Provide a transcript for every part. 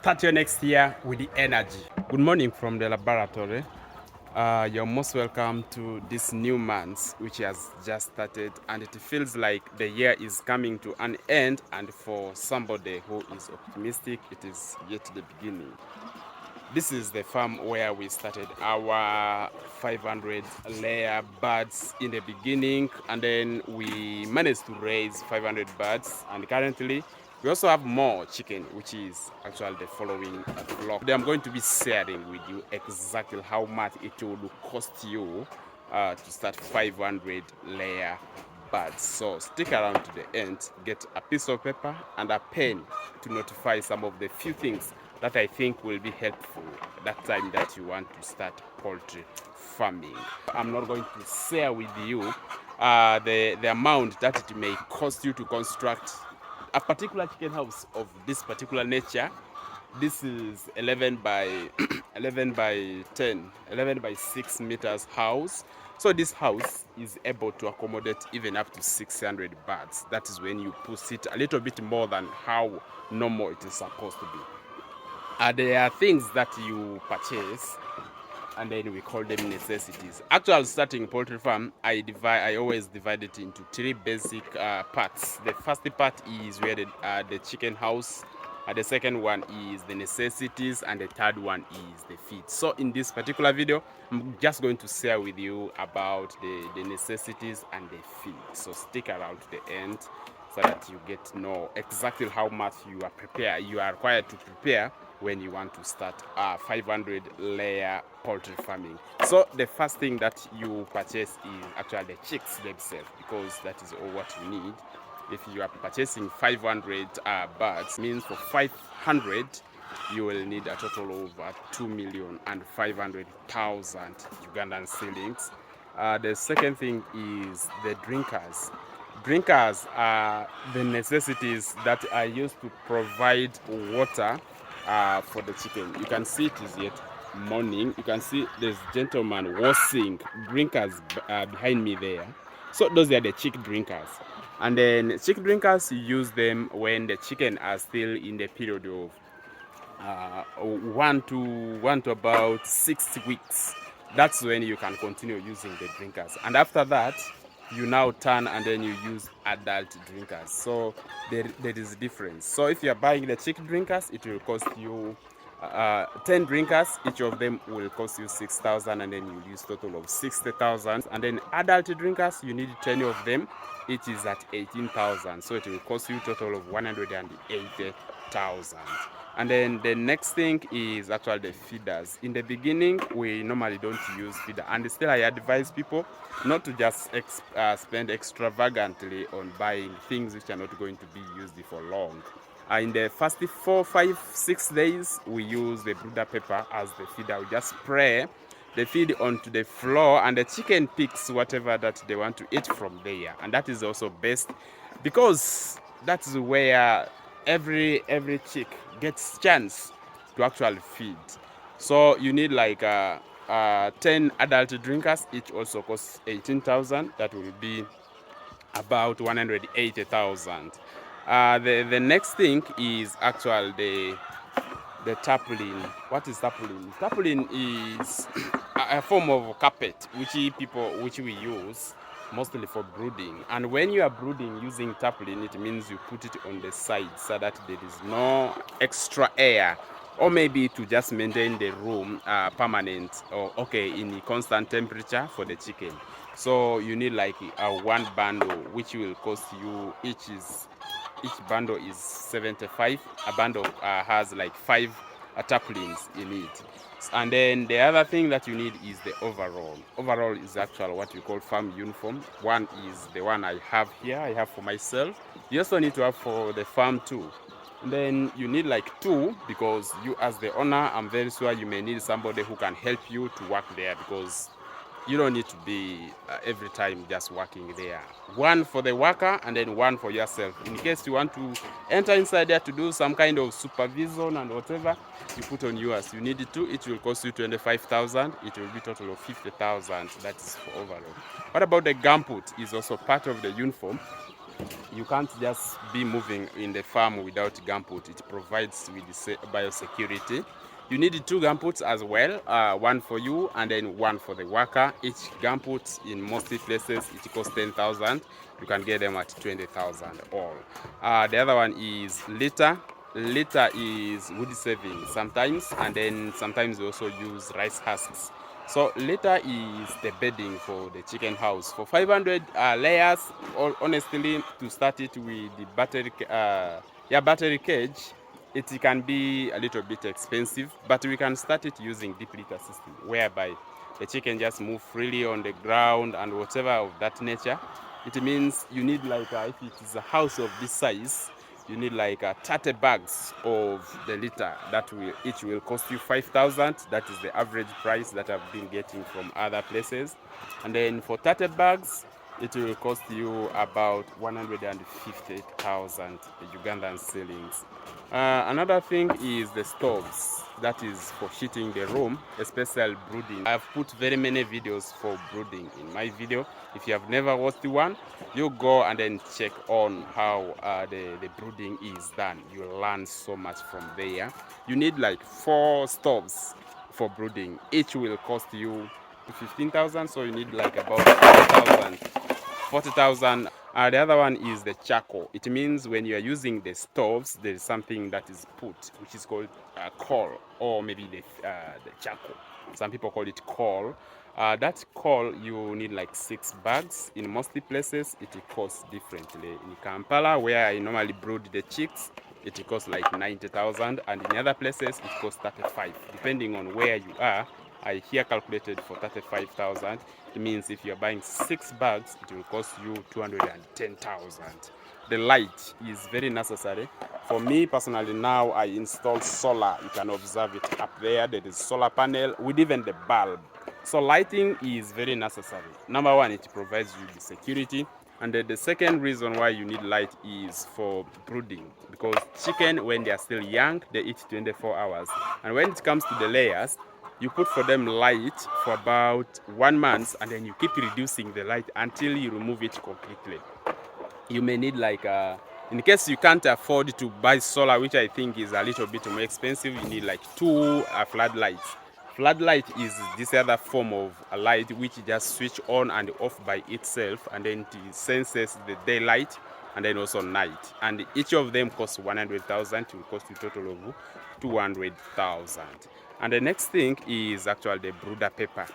start your next year with the energy. Good morning from the laboratory. You're most welcome to this new month, which has just started, and it feels like the year is coming to an end. And for somebody who is optimistic, it is yet the beginning. This is the farm where we started our 500 layer birds in the beginning, and then we managed to raise 500 birds, and currently we also have more chicken, which is actually the following flock. I'm going to be sharing with you exactly how much it will cost you to start 500 layer birds. So stick around to the end, get a piece of paper and a pen to notify some of the few things that I think will be helpful that time that you want to start poultry farming. I'm not going to share with you the amount that it may cost you to construct a particular chicken house of this particular nature. This is 11 by 11 by 10, 11 by 6 meters house. So this house is able to accommodate even up to 600 birds. That is when you push it a little bit more than how normal it is supposed to be. There are things that you purchase, and then we call them necessities. Actually, starting poultry farm, I always divide it into three basic parts. The first part is where the chicken house. The second one is the necessities, and the third one is the feed. So in this particular video, I'm just going to share with you about the necessities and the feed. So stick around to the end so that you get to know exactly how much you are required to prepare when you want to start 500 layer poultry farming. So the first thing that you purchase is actually the chicks themselves, because that is all what you need. If you are purchasing 500 birds, means for 500 you will need a total of 2,500,000 Ugandan shillings. The second thing is the drinkers. Drinkers are the necessities that are used to provide water for the chicken. You can see it is yet morning. You can see this gentleman washing drinkers behind me there. So those are the chick drinkers. And then chick drinkers, you use them when the chicken are still in the period of 1 to about 6 weeks. That's when you can continue using the drinkers. And after that, you now turn and then you use adult drinkers. So there is a difference. So if you are buying the chick drinkers, it will cost you 10 drinkers. Each of them will cost you 6,000, and then you use total of 60,000. And then adult drinkers, you need 10 of them. It is at 18,000. So it will cost you total of 180,000. And then the next thing is actually the feeders. In the beginning, we normally don't use feeder, and still I advise people not to just spend extravagantly on buying things which are not going to be used for long. In the first 4, 5, 6 days, we use the brooder pepper as the feeder. We just spray the feed onto the floor, and the chicken picks whatever that they want to eat from there. And that is also best, because that is where every chick gets chance to actually feed. So you need like 10 adult drinkers. Each also costs 18,000. That will be about 180,000. The next thing is actually the tarpaulin. What is tarpaulin? Tarpaulin is a form of carpet which we use mostly for brooding. And when you are brooding using tarpaulin, it means you put it on the side so that there is no extra air, or maybe to just maintain the room permanent or in a constant temperature for the chicken. So you need like one bundle, which will cost you, each bundle is 75. A bundle has like 5 tarpaulins in it. And then the other thing that you need is the overall. Overall is actually what we call farm uniform. One is the one I have here, I have for myself. You also need to have for the farm too. And then you need like 2, because you as the owner, I'm very sure you may need somebody who can help you to work there, because you don't need to be every time just working there. One for the worker and then one for yourself. In case you want to enter inside there to do some kind of supervision and whatever, you put on yours. You need it too. It will cost you 25,000. It will be total of 50,000. That is for overall. What about the gum put? Is also part of the uniform. You can't just be moving in the farm without gumboot. It provides with the biosecurity. You need 2 gumboots as well, one for you and then one for the worker. Each gumboot in most places it costs 10,000. You can get them at 20,000 all. The other one is litter. Litter is wood saving sometimes, and then sometimes we also use rice husks. So litter is the bedding for the chicken house. For 500 layers, honestly, to start it with the battery cage, it can be a little bit expensive, but we can start it using deep litter system, whereby the chicken just move freely on the ground and whatever of that nature. It means you need like if it is a house of this size, you need like 30 bags of the litter. That will each will cost you 5,000. That is the average price that I've been getting from other places. And then for 30 bags, it will cost you about 150,000 Ugandan shillings. Another thing is the stoves. That is for heating the room, especially brooding. I've put very many videos for brooding in my video. If you have never watched one, you go and then check on how the brooding is done. You'll learn so much from there. You need like 4 stoves for brooding. Each will cost you 15,000, so you need like about 40,000. The other one is the charcoal. It means when you are using the stoves, there is something that is put, which is called coal, or maybe the charcoal. Some people call it coal. That coal, you need like 6 bags. In most places, it costs differently. In Kampala, where I normally brood the chicks, it costs like 90,000, and in other places, it costs 35, depending on where you are. I here calculated for 35,000. It means if you're buying 6 bags, it will cost you 210,000. The light is very necessary. For me personally, now I installed solar. You can observe it up there. There is solar panel with even the bulb. So lighting is very necessary. Number one, it provides you the security. And then the second reason why you need light is for brooding, because chicken, when they are still young, they eat 24 hours. And when it comes to the layers, you put for them light for about 1 month, and then you keep reducing the light until you remove it completely. You may need like in case you can't afford to buy solar, which I think is a little bit more expensive, you need like 2 floodlights. Floodlight is this other form of a light which just switch on and off by itself, and then it senses the daylight and then also night. And each of them costs 100,000. It will cost you a total of 200,000. And the next thing is actually the brooder pepper.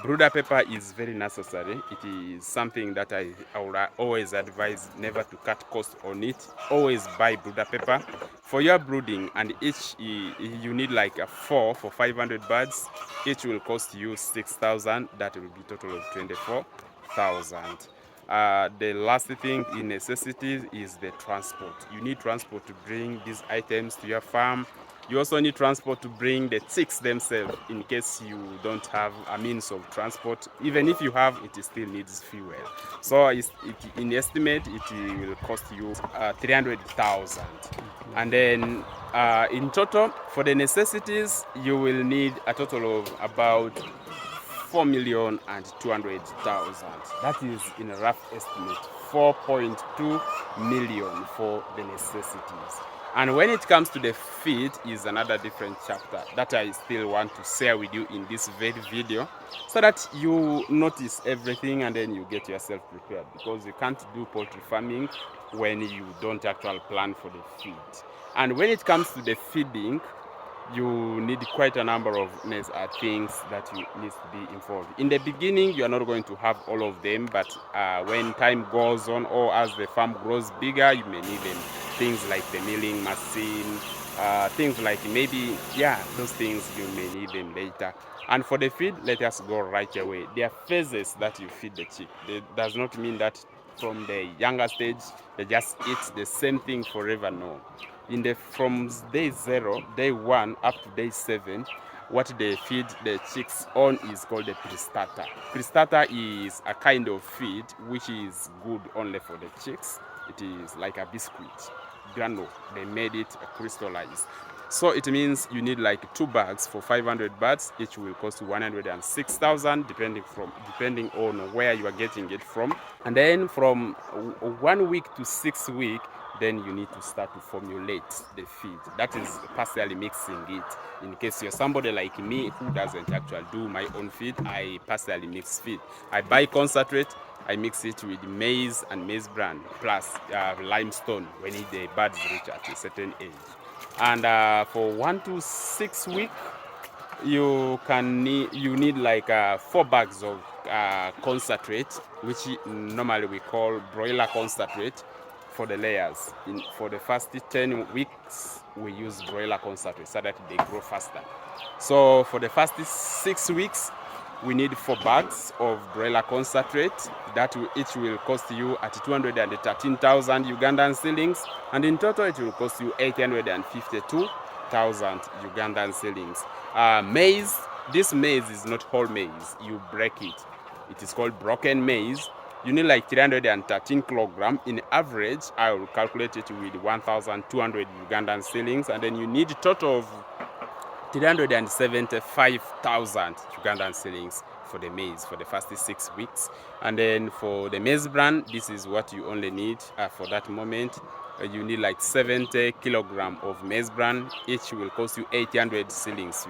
Brooder pepper is very necessary. It is something that I would always advise never to cut cost on it. Always buy brooder pepper for your brooding, and each you need like a 4 for 500 birds. Each will cost you 6,000. That will be total of 24,000. The last thing in necessities is the transport. You need transport to bring these items to your farm. You also need transport to bring the chicks themselves in case you don't have a means of transport. Even if you have, it still needs fuel. So in estimate, it will cost you 300,000. And then in total, for the necessities, you will need a total of about 4,200,000. That is in a rough estimate, 4.2 million for the necessities. And when it comes to the feed is another different chapter that I still want to share with you in this very video, so that you notice everything and then you get yourself prepared, because you can't do poultry farming when you don't actually plan for the feed. And when it comes to the feeding, you need quite a number of things that you need to be involved. In the beginning, you are not going to have all of them, but when time goes on, or as the farm grows bigger, you may need them. Things like the milling machine, things like maybe, those things you may need them later. And for the feed, let us go right away. There are phases that you feed the chick. That does not mean that from the younger stage, they just eat the same thing forever, no. From day 0, day 1 up to day 7, what they feed the chicks on is called the pre-starter. Pre-starter is a kind of feed which is good only for the chicks. It is like a biscuit, granule. They made it crystallized. So it means you need like 2 bags for 500 birds. Each will cost you 106,000, depending on where you are getting it from. And then from 1 week to 6 weeks, then you need to start to formulate the feed. That is partially mixing it. In case you're somebody like me who doesn't actually do my own feed, I partially mix feed. I buy concentrate, I mix it with maize and maize bran plus limestone when the birds reach at a certain age. And for 1 to 6 weeks, you need like 4 bags of concentrate, which normally we call broiler concentrate for the layers. For the first 10 weeks, we use broiler concentrate so that they grow faster. So for the first 6 weeks, we need 4 bags of broiler concentrate. That each will cost you at 213,000 Ugandan shillings, and in total it will cost you 852,000 Ugandan shillings. Maize, this maize is not whole maize. You break it. It is called broken maize. You need like 313 kilogram. In average, I will calculate it with 1,200 Ugandan shillings, and then you need a total of 375,000 Ugandan shillings for the maize for the first 6 weeks. And then for the maize bran, this is what you only need for that moment. You need like 70 kilogram of maize bran. Each will cost you 800 shillings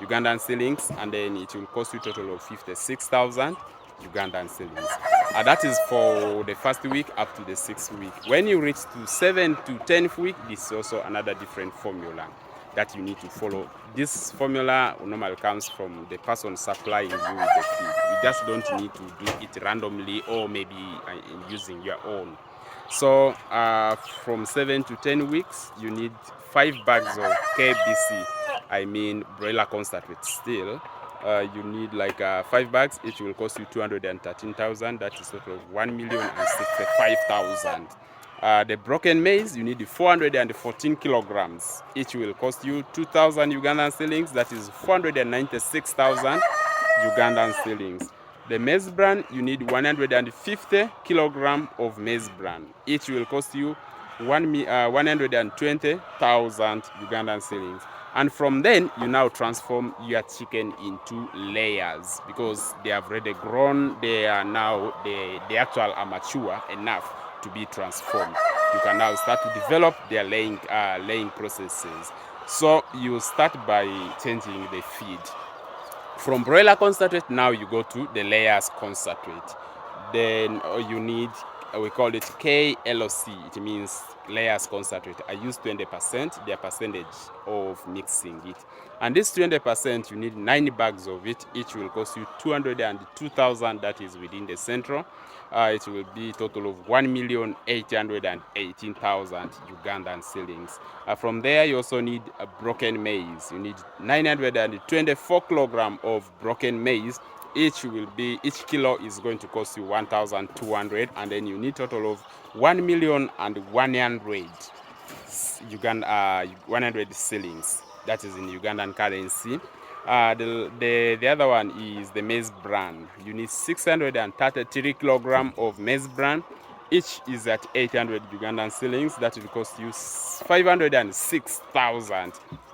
Ugandan shillings, and then it will cost you a total of 56,000 Ugandan shillings. That is for the first week up to the 6th week. When you reach to 7 to 10th week, this is also another different formula that you need to follow. This formula normally comes from the person supplying you with the feed. You just don't need to do it randomly or maybe using your own. So from 7 to 10 weeks, you need 5 bags of KBC, I mean broiler concentrate still. You need like 5 bags. Each will cost you 213,000. That is sort of 1,065,000. The broken maize, you need 414 kilograms. Each will cost you 2,000 Ugandan shillings. That is 496,000 Ugandan shillings. The maize bran, you need 150 kilogram of maize bran. Each will cost you 120,000 Ugandan shillings. And from then, you now transform your chicken into layers because they have already grown. They are now, the actual are mature enough to be transformed. You can now start to develop their laying processes. So you start by changing the feed. From broiler concentrate, now you go to the layers concentrate. Then you need, we call it KLOC. It means layers concentrate. I use 20%, their percentage of mixing it. And this 20%, you need 9 bags of it. Each will cost you 202,000. That is within the central. It will be a total of 1,818,000 Ugandan shillings. From there, you also need a broken maize. You need 924 kilogram of broken maize. Each kilo is going to cost you 1,200, and then you need total of 1,100 shillings. That is in Ugandan currency. The other one is the maize bran. You need 633 kilogram of maize bran. Each is at 800 Ugandan shillings. That will cost you 506,000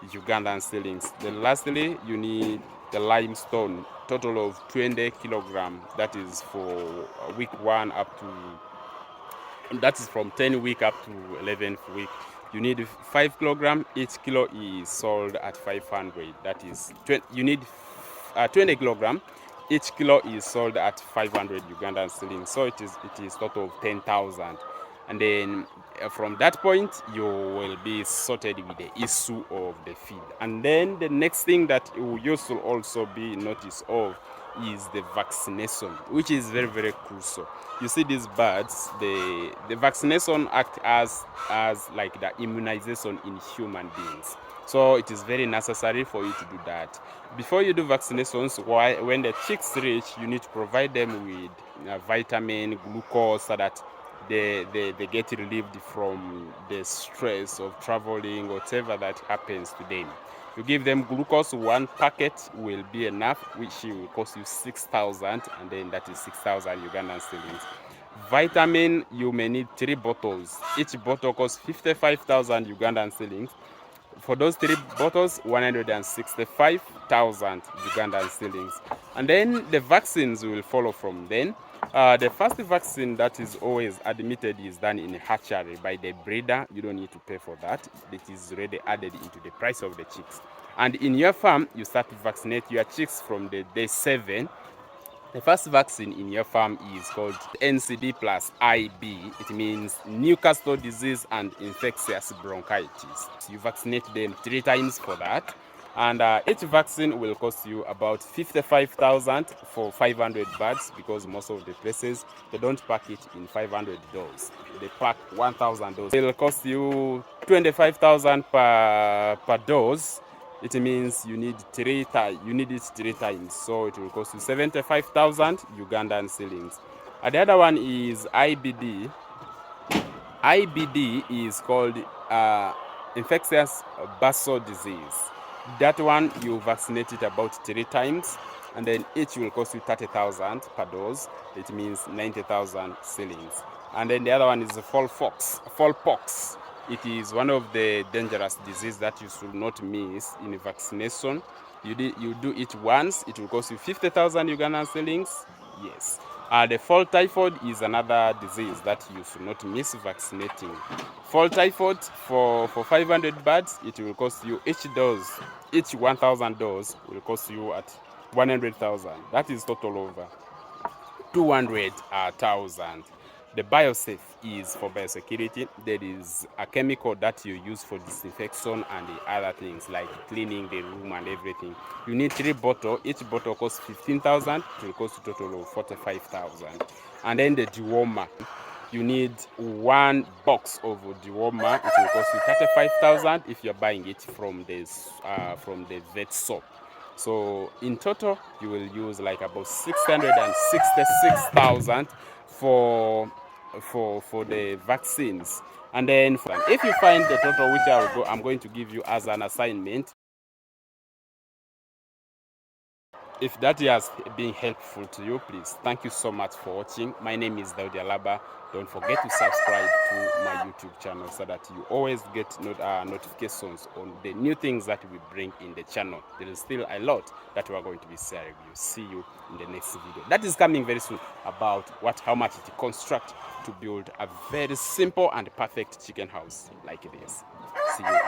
Ugandan shillings. Then lastly, you need the limestone, total of 20 kilogram. That is for week 1 up to, that is from 10 week up to 11th week. You need 5 kilogram. Each kilo is sold at 500. That is, you need 20 kilogram. Each kilo is sold at 500 Ugandan shillings. So it is total of 10,000. And then from that point, you will be sorted with the issue of the feed. And then the next thing that you should also be notice of is the vaccination, which is very, very crucial. You see these birds, the vaccination act as like the immunization in human beings. So it is very necessary for you to do that. Before you do vaccinations, when the chicks reach, you need to provide them with vitamin, glucose, so that they get relieved from the stress of traveling, whatever that happens to them. You give them glucose, 1 packet will be enough, which will cost you 6,000, and then that is 6,000 Ugandan shillings. Vitamin, you may need 3 bottles. Each bottle costs 55,000 Ugandan shillings. for those 3 bottles, 165,000 Ugandan shillings. And then the vaccines will follow from then. The first vaccine that is always admitted is done in a hatchery by the breeder. You don't need to pay for that. It is already added into the price of the chicks. And in your farm, you start to vaccinate your chicks from the day 7. The first vaccine in your farm is called NCD plus IB. It means Newcastle disease and infectious bronchitis. You vaccinate them 3 times for that. And each vaccine will cost you about 55,000 for 500 birds, because most of the places, they don't pack it in 500 doses. They pack 1,000 doses. It will cost you 25,000 per dose. It means you need it 3 times, so it will cost you 75,000 Ugandan shillings. And the other one is IBD. IBD is called infectious bursal disease. That one you vaccinate it about 3 times, and then each will cost you 30,000 per dose. It means 90,000 shillings. And then the other one is the fallpox. It is one of the dangerous diseases that you should not miss in vaccination. You do it once, it will cost you 50,000 Ugandan shillings. Yes. The fall typhoid is another disease that you should not miss vaccinating. Fall typhoid, for 500 birds, it will cost you each 1,000 dose will cost you at 100,000. That is total over 200,000. The biosafe is for biosecurity. There is a chemical that you use for disinfection and the other things like cleaning the room and everything. You need 3 bottles. Each bottle costs 15,000. It will cost a total of 45,000. And then the dewormer. You need 1 box of dewormer. It will cost you 35,000 if you're buying it from the vet shop. So in total, you will use like about 666,000 for the vaccines. And then if you find the total, which I'm going to give you as an assignment, if that has been helpful to you, please, thank you so much for watching. My name is Daudi Alaba. Don't forget to subscribe to my YouTube channel so that you always get notifications on the new things that we bring in the channel. There is still a lot that we are going to be sharing with you. See you in the next video. That is coming very soon, about how much it construct to build a very simple and perfect chicken house like this. See you.